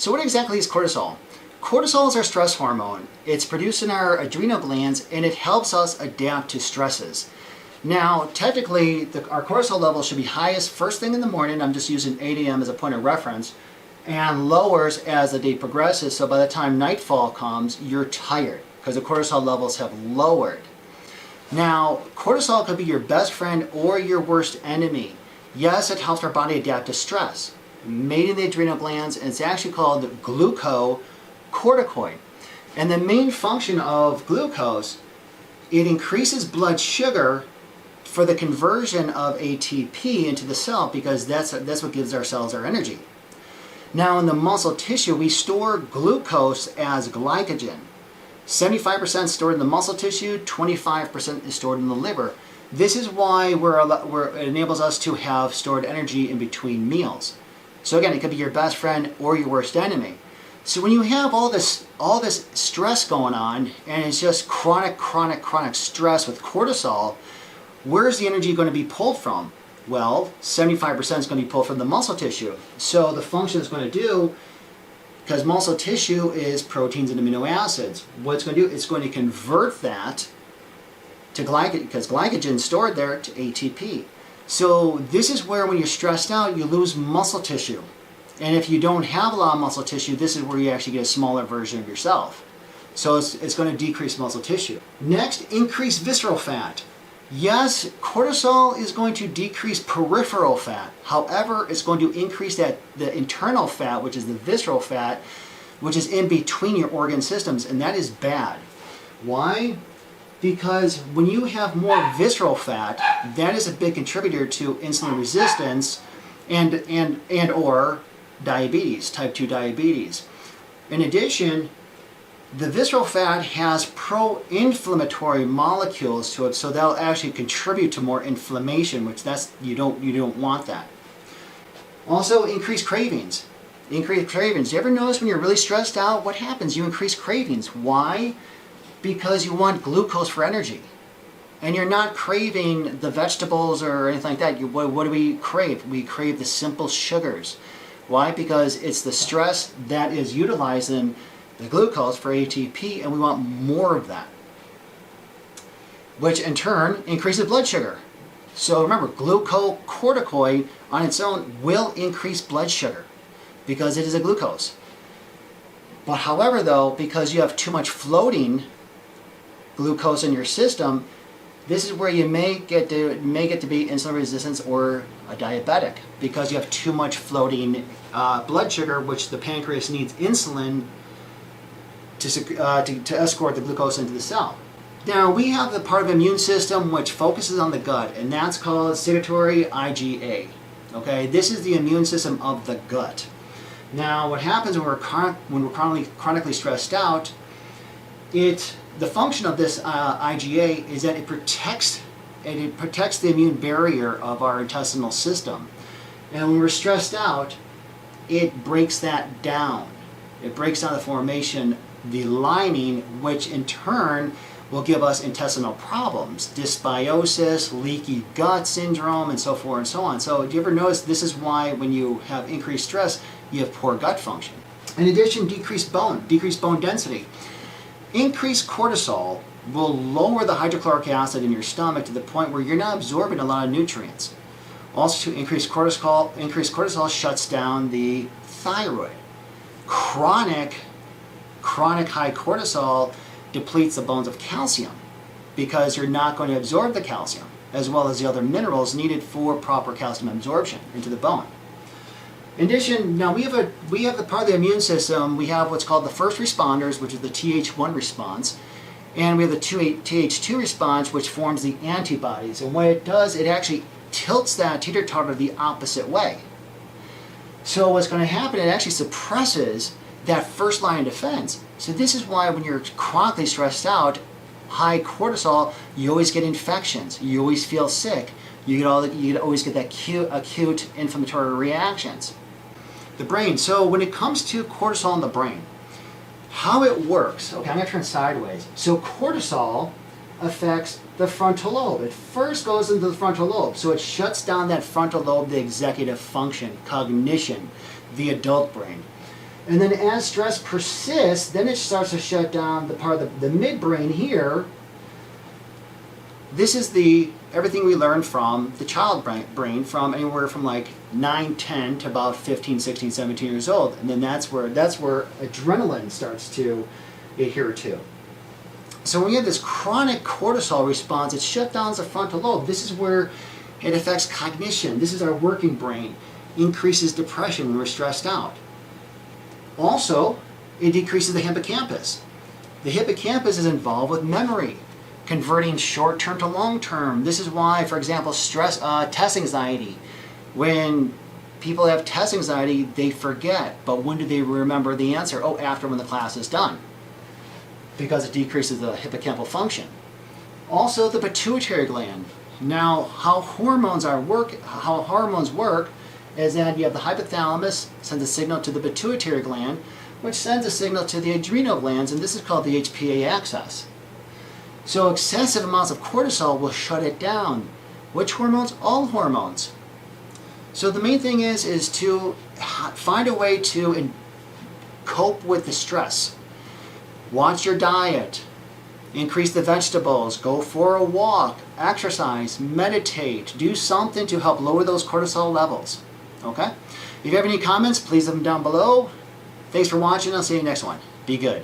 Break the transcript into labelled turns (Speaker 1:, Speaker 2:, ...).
Speaker 1: So what exactly is cortisol? Cortisol is our stress hormone. It's produced in our adrenal glands and it helps us adapt to stresses. Now, technically, our cortisol level should be highest first thing in the morning. I'm just using 8 a.m. as a point of reference, and lowers as the day progresses. So by the time nightfall comes, you're tired because the cortisol levels have lowered. Now, cortisol could be your best friend or your worst enemy. Yes, it helps our body adapt to stress. Made in the adrenal glands, and it's actually called glucocorticoid. And the main function of glucose, it increases blood sugar for the conversion of ATP into the cell, because that's what gives our cells our energy. Now in the muscle tissue, we store glucose as glycogen. 75% stored in the muscle tissue, 25% is stored in the liver. This is why it enables us to have stored energy in between meals. So again, it could be your best friend or your worst enemy. So when you have all this stress going on, and it's just chronic stress with cortisol, where's the energy going to be pulled from? Well, 75% is going to be pulled from the muscle tissue. So the function it's going to do, because muscle tissue is proteins and amino acids, what it's going to do, it's going to convert that to glycogen, because glycogen is stored there, to ATP. So this is where, when you're stressed out, you lose muscle tissue. And if you don't have a lot of muscle tissue, this is where you actually get a smaller version of yourself. So it's going to decrease muscle tissue. Next, increase visceral fat. Yes, cortisol is going to decrease peripheral fat. However, it's going to increase the internal fat, which is the visceral fat, which is in between your organ systems, and that is bad. Why? Because when you have more visceral fat, that is a big contributor to insulin resistance and or diabetes, type 2 diabetes. In addition, the visceral fat has pro-inflammatory molecules to it, so that'll actually contribute to more inflammation, which you don't want that. Also, increase cravings. Increase cravings. Do you ever notice when you're really stressed out, what happens? You increase cravings. Why? Because you want glucose for energy. And you're not craving the vegetables or anything like that. What do we crave? We crave the simple sugars. Why? Because it's the stress that is utilizing the glucose for ATP, and we want more of that, which in turn increases blood sugar. So remember, glucocorticoid on its own will increase blood sugar because it is a glucose. But however, though, because you have too much floating glucose in your system, this is where you may get to be insulin resistance or a diabetic, because you have too much floating blood sugar, which the pancreas needs insulin to escort the glucose into the cell. Now we have the part of the immune system which focuses on the gut, and that's called secretory IgA. Okay, this is the immune system of the gut. Now what happens when we're chronically stressed out, the function of this IgA is that it protects the immune barrier of our intestinal system. And when we're stressed out, it breaks that down. It breaks down the formation, the lining, which in turn will give us intestinal problems, dysbiosis, leaky gut syndrome, and so forth and so on. So do you ever notice this is why when you have increased stress, you have poor gut function? In addition, decreased bone density. Increased cortisol will lower the hydrochloric acid in your stomach to the point where you're not absorbing a lot of nutrients. Also, increased cortisol shuts down the thyroid. Chronic high cortisol depletes the bones of calcium, because you're not going to absorb the calcium as well as the other minerals needed for proper calcium absorption into the bone. In addition, now we have the part of the immune system. We have what's called the first responders, which is the Th1 response, and we have the Th2 response, which forms the antibodies. And what it does, it actually tilts that teeter-totter the opposite way. So what's going to happen, it actually suppresses that first line of defense. So this is why when you're chronically stressed out, high cortisol, you always get infections, you always feel sick, you always get that acute inflammatory reactions. The brain. So when it comes to cortisol in the brain, how it works, okay, I'm going to turn sideways. So cortisol affects the frontal lobe. It first goes into the frontal lobe, so it shuts down that frontal lobe, the executive function, cognition, the adult brain. And then as stress persists, then it starts to shut down the part of the midbrain here. This is everything we learned from the child brain from anywhere from like 9, 10 to about 15, 16, 17 years old. And then that's where adrenaline starts to adhere to. So when we have this chronic cortisol response, it shuts down the frontal lobe. This is where it affects cognition. This is our working brain. Increases depression when we're stressed out. Also, it decreases the hippocampus. The hippocampus is involved with memory, converting short-term to long-term. This is why, for example, test anxiety. When people have test anxiety, they forget. But when do they remember the answer? Oh, after when the class is done. Because it decreases the hippocampal function. Also, the pituitary gland. Now, how hormones work is that you have the hypothalamus sends a signal to the pituitary gland, which sends a signal to the adrenal glands, and this is called the HPA axis. So excessive amounts of cortisol will shut it down. Which hormones? All hormones. So the main thing is to find a way to cope with the stress. Watch your diet. Increase the vegetables. Go for a walk. Exercise. Meditate. Do something to help lower those cortisol levels. Okay? If you have any comments, please leave them down below. Thanks for watching. I'll see you next one. Be good.